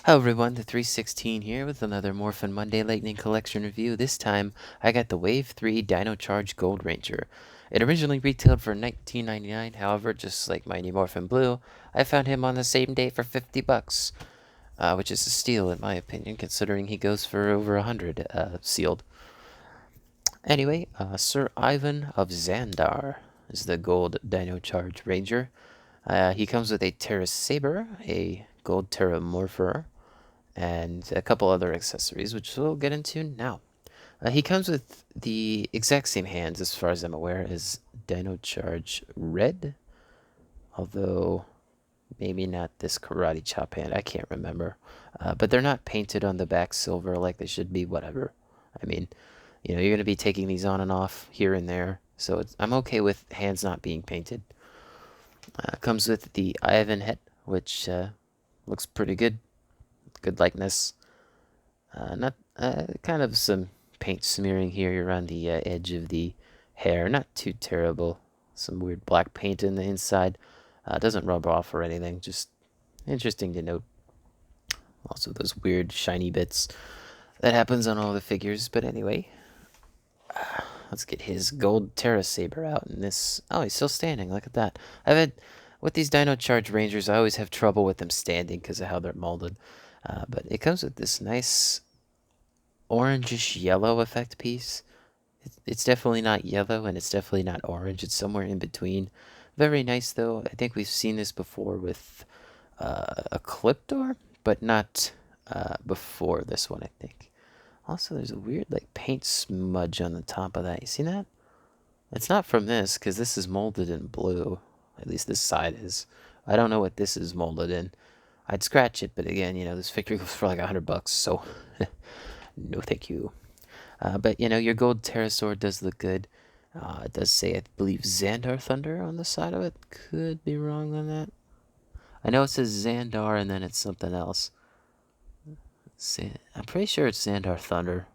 Hello everyone, the 316 here with another Morphin Monday Lightning Collection review. This time, I got the Wave 3 Dino Charge Gold Ranger. It originally retailed for $19.99, however, just like Mighty Morphin Blue, I found him on the same day for 50 bucks, which is a steal in my opinion, considering he goes for over 100 sealed. Anyway, Sir Ivan of Xandar is the Gold Dino Charge Ranger. He comes with a Terra Saber, a Gold Terra Morpher, and a couple other accessories, which we'll get into now. He comes with the exact same hands, as far as I'm aware, as Dino Charge Red, although maybe not this Karate Chop hand. I can't remember. But they're not painted on the back silver like they should be, whatever. I mean, you're going to be taking these on and off here and there, so I'm okay with hands not being painted. Comes with the Ivan head, which looks pretty good. Good likeness. Not kind of some paint smearing here around the edge of the hair. Not too terrible. Some weird black paint in the inside. Doesn't rub off or anything. Just interesting to note. Also, those weird shiny bits that happens on all the figures. But anyway, let's get his gold Terra Saber out. And this, oh, he's still standing. Look at that. I've had with these Dino Charge Rangers, I always have trouble with them standing because of how they're molded. But it comes with this nice orangish yellow effect piece. It's definitely not yellow and it's definitely not orange. It's somewhere in between. Very nice though. I think we've seen this before with a clip door, but not before this one, I think. Also, there's a weird like paint smudge on the top of that. You see that? It's not from this because this is molded in blue. At least this side is. I don't know what this is molded in. I'd scratch it, but again, this figure goes for like $100, so no thank you. But your gold pterosaur does look good. It does say, I believe, Xandar Thunder on the side of it. Could be wrong on that. I know it says Xandar and then it's something else. I'm pretty sure it's Xandar Thunder.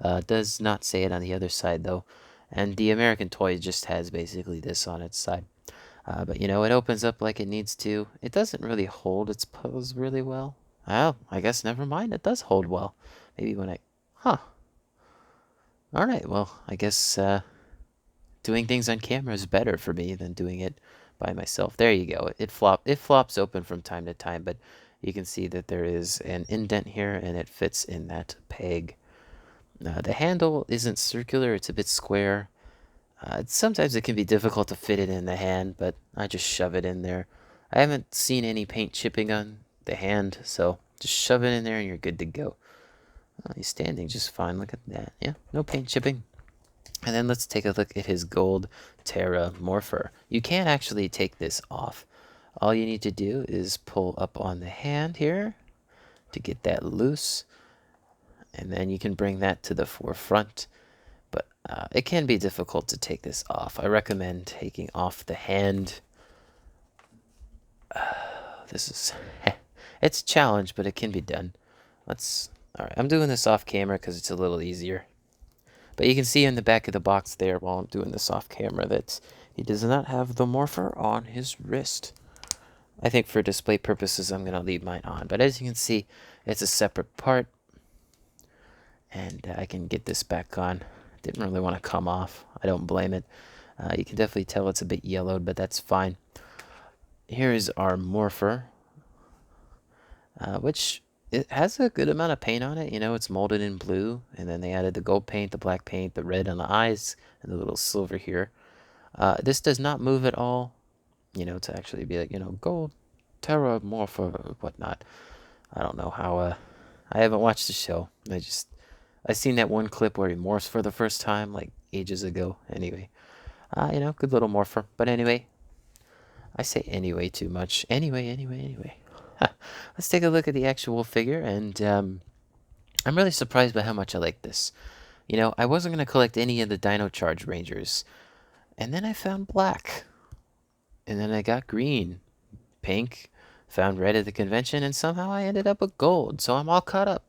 It does not say it on the other side though. And the American toy just has basically this on its side. But it opens up like it needs to. It doesn't really hold its pose really well. Oh, I guess never mind. It does hold well. Maybe when I... Huh. Alright, well, I guess doing things on camera is better for me than doing it by myself. There you go. It flops open from time to time, but you can see that there is an indent here and it fits in that peg. The handle isn't circular, it's a bit square. Sometimes it can be difficult to fit it in the hand, but I just shove it in there. I haven't seen any paint chipping on the hand, so just shove it in there and you're good to go. Oh, he's standing just fine. Look at that. Yeah, no paint chipping. And then let's take a look at his gold Terra Morpher. You can't actually take this off. All you need to do is pull up on the hand here to get that loose. And then you can bring that to the forefront. But it can be difficult to take this off. I recommend taking off the hand. This is... it's a challenge, but it can be done. Alright, I'm doing this off camera because it's a little easier. But you can see in the back of the box there while I'm doing this off camera that he does not have the Morpher on his wrist. I think for display purposes I'm going to leave mine on. But as you can see, it's a separate part. And I can get this back on. Didn't really want to come off. I don't blame it. You can definitely tell it's a bit yellowed, but that's fine. Here is our Morpher, which it has a good amount of paint on it. It's molded in blue, and then they added the gold paint, the black paint, the red on the eyes, and the little silver here. This does not move at all, to actually be like, gold, Terra, Morpher, whatnot. I don't know how, I haven't watched the show. I seen that one clip where he morphs for the first time, like, ages ago. Anyway, good little Morpher. But anyway, I say anyway too much. Anyway. Let's take a look at the actual figure, and I'm really surprised by how much I like this. I wasn't going to collect any of the Dino Charge Rangers, and then I found black, and then I got green, pink, found red at the convention, and somehow I ended up with gold, so I'm all caught up.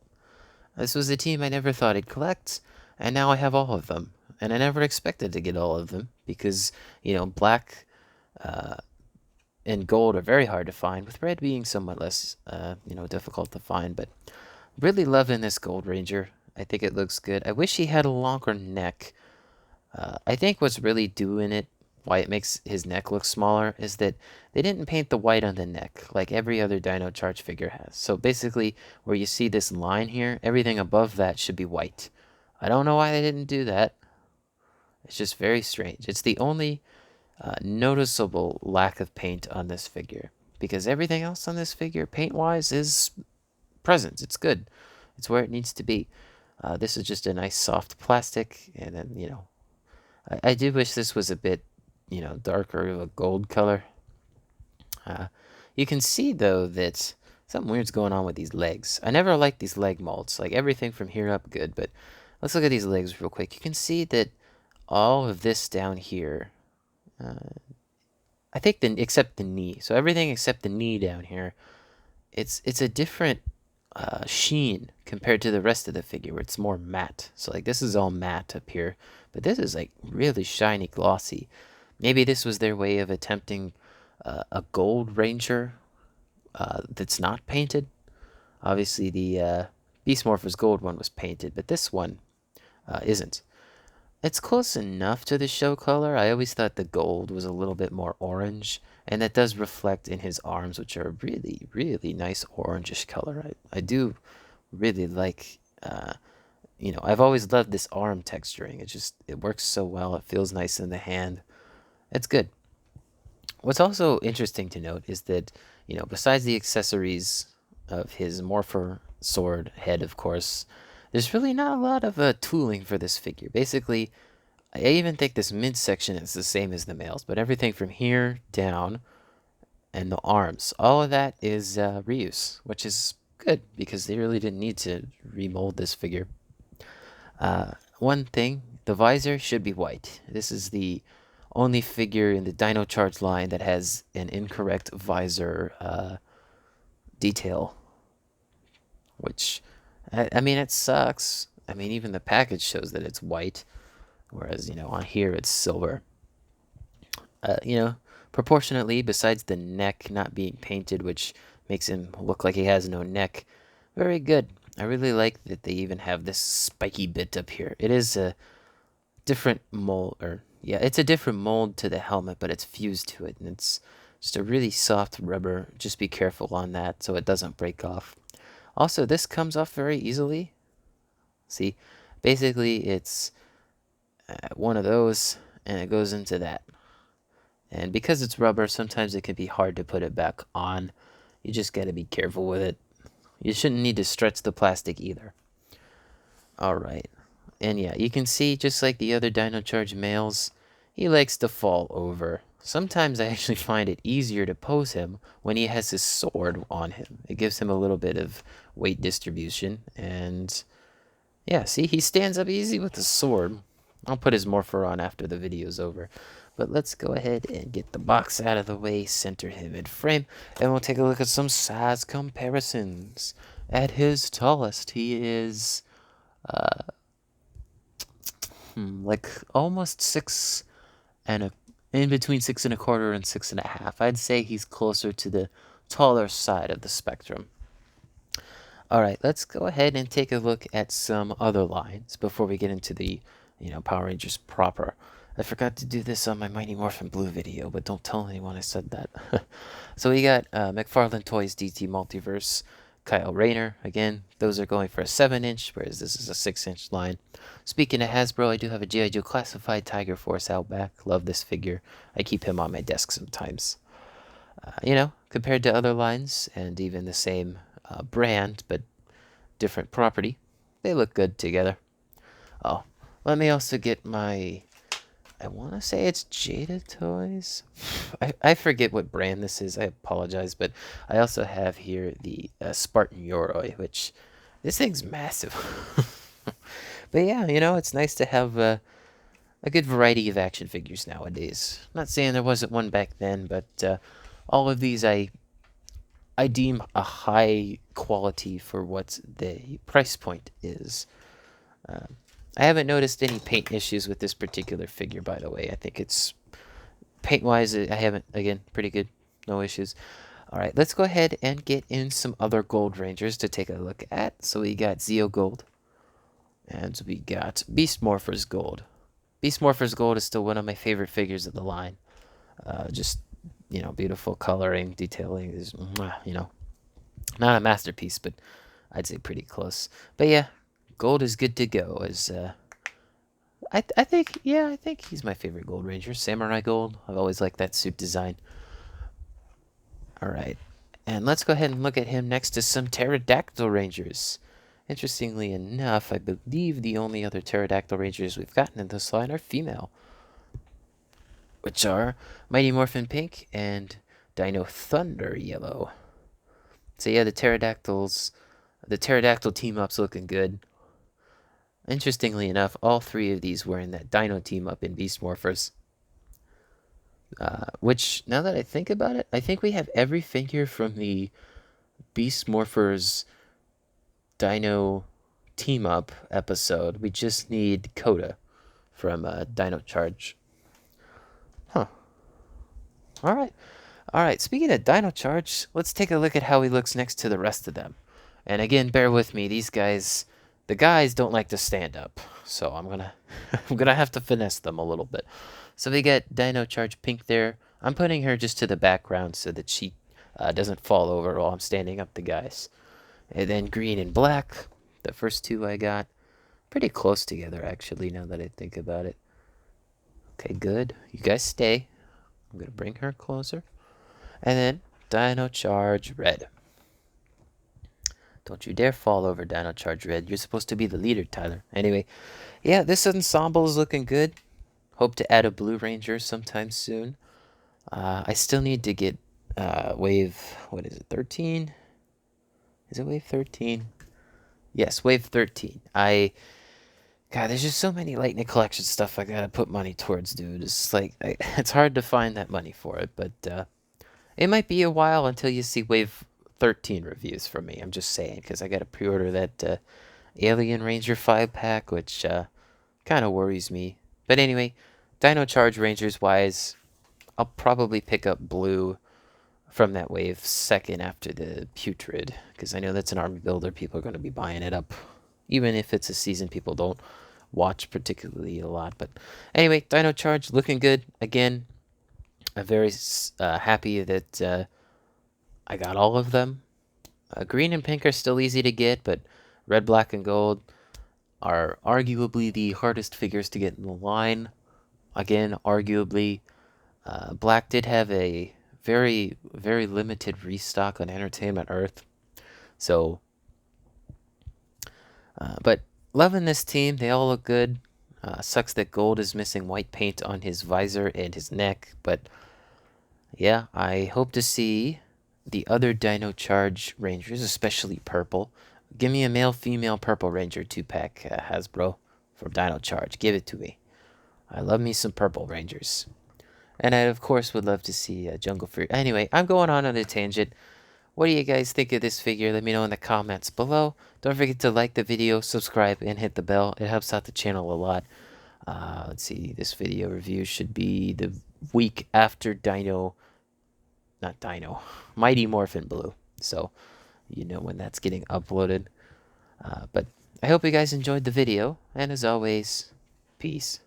This was a team I never thought I'd collect, and now I have all of them, and I never expected to get all of them, because, black... and gold are very hard to find, with red being somewhat less, difficult to find. But really loving this Gold Ranger. I think it looks good. I wish he had a longer neck. I think what's really doing it, why it makes his neck look smaller, is that they didn't paint the white on the neck like every other Dino Charge figure has. So basically, where you see this line here, everything above that should be white. I don't know why they didn't do that. It's just very strange. It's the only noticeable lack of paint on this figure, because everything else on this figure, paint-wise, is present. It's good. It's where it needs to be. This is just a nice soft plastic, and then, I do wish this was a bit, darker of a gold color. You can see, though, that something weird's going on with these legs. I never liked these leg molds. Like, everything from here up, good, but let's look at these legs real quick. You can see that all of this down here, I think, except the knee. So everything except the knee down here, it's a different sheen compared to the rest of the figure, where it's more matte. So like this is all matte up here, but this is like really shiny, glossy. Maybe this was their way of attempting a gold ranger that's not painted. Obviously, the Beast Morpher's gold one was painted, but this one isn't. It's close enough to the show color. I always thought the gold was a little bit more orange, and that does reflect in his arms, which are a really, really nice orangish color. I do really like, I've always loved this arm texturing. It works so well. It feels nice in the hand. It's good. What's also interesting to note is that, besides the accessories of his Morpher sword head, of course, there's really not a lot of tooling for this figure. Basically, I even think this midsection is the same as the males, but everything from here down and the arms, all of that is reuse, which is good because they really didn't need to remold this figure. One thing, the visor should be white. This is the only figure in the Dino Charge line that has an incorrect visor detail, which, I mean, it sucks. I mean, even the package shows that it's white, whereas, on here it's silver. Proportionately, besides the neck not being painted, which makes him look like he has no neck, very good. I really like that they even have this spiky bit up here. It is a different mold, it's a different mold to the helmet, but it's fused to it, and it's just a really soft rubber. Just be careful on that so it doesn't break off. Also, this comes off very easily. See, basically it's one of those, and it goes into that. And because it's rubber, sometimes it can be hard to put it back on. You just gotta be careful with it. You shouldn't need to stretch the plastic either. Alright. And yeah, you can see, just like the other Dino Charge males, he likes to fall over. Sometimes I actually find it easier to pose him when he has his sword on him. It gives him a little bit of weight distribution. And yeah, see, he stands up easy with the sword. I'll put his Morpher on after the video's over. But let's go ahead and get the box out of the way, center him in frame, and we'll take a look at some size comparisons. At his tallest, he is like almost in between 6¼ and 6½. I'd say he's closer to the taller side of the spectrum. All right, let's go ahead and take a look at some other lines before we get into the, Power Rangers proper. I forgot to do this on my Mighty Morphin Blue video, but don't tell anyone I said that. So we got McFarlane Toys DT Multiverse, Kyle Rayner. Again, those are going for a 7-inch, whereas this is a 6-inch line. Speaking of Hasbro, I do have a G.I. Joe Classified Tiger Force out back. Love this figure. I keep him on my desk sometimes. Compared to other lines, and even the same brand, but different property, they look good together. Oh, let me also get my... I want to say it's Jada Toys. I forget what brand this is. I apologize, but I also have here the Spartan Yoroi, which this thing's massive. But yeah, it's nice to have a good variety of action figures nowadays. Not saying there wasn't one back then, but all of these I deem a high quality for what the price point is. I haven't noticed any paint issues with this particular figure, by the way. I think it's paint-wise, I haven't, again, pretty good. no issues. All right, let's go ahead and get in some other Gold Rangers to take a look at. So we got Zeo Gold, and we got Beast Morpher's Gold. Beast Morpher's Gold is still one of my favorite figures of the line. Just, beautiful coloring, detailing is, not a masterpiece, but I'd say pretty close. But yeah, Gold is good to go. I think he's my favorite Gold Ranger. Samurai Gold. I've always liked that suit design. All right, and let's go ahead and look at him next to some Pterodactyl Rangers. Interestingly enough, I believe the only other Pterodactyl Rangers we've gotten in this line are female, which are Mighty Morphin Pink and Dino Thunder Yellow. So yeah, the pterodactyl team up's looking good. Interestingly enough, all three of these were in that Dino team up in Beast Morphers. Which, now that I think about it, I think we have every figure from the Beast Morphers Dino team up episode. We just need Coda from Dino Charge. Huh. All right. All right. Speaking of Dino Charge, let's take a look at how he looks next to the rest of them. And again, bear with me. These guys, the guys don't like to stand up, so I'm gonna I'm gonna have to finesse them a little bit. So we get Dino Charge Pink there. I'm putting her just to the background so that she doesn't fall over while I'm standing up the guys. And then Green and Black, the first two I got. Pretty close together, actually, now that I think about it. Okay, good. You guys stay. I'm going to bring her closer. And then Dino Charge Red. Don't you dare fall over, Dino Charge Red. You're supposed to be the leader, Tyler. Anyway, yeah, this ensemble is looking good. Hope to add a Blue Ranger sometime soon. I still need to get wave, what is it, 13? Is it wave 13? Yes, wave 13. God, there's just so many Lightning Collection stuff I gotta put money towards, dude. It's like, it's hard to find that money for it, but it might be a while until you see wave 13 reviews from me. I'm just saying, because I gotta pre-order that Alien Ranger 5-pack, which kind of worries me. But anyway, Dino Charge Rangers wise, I'll probably pick up Blue from that wave second after the Putrid, because I know that's an army builder. People are going to be buying it up, even if it's a season people don't watch particularly a lot. But anyway, Dino Charge looking good. Again, I'm very happy that I got all of them. Green and pink are still easy to get, but red, black, and gold are arguably the hardest figures to get in the line. Again, arguably, black did have a very, very limited restock on Entertainment Earth. So, but loving this team. They all look good. Sucks that Gold is missing white paint on his visor and his neck. But yeah, I hope to see the other Dino Charge Rangers, especially purple. Give me a male-female Purple Ranger 2-pack, Hasbro, from Dino Charge. Give it to me. I love me some Purple Rangers. And I, of course, would love to see Jungle Fury. Anyway, I'm going on a tangent. What do you guys think of this figure? Let me know in the comments below. Don't forget to like the video, subscribe, and hit the bell. It helps out the channel a lot. Let's see. This video review should be the week after Mighty Morphin Blue. So, you know when that's getting uploaded. But I hope you guys enjoyed the video. And as always, peace.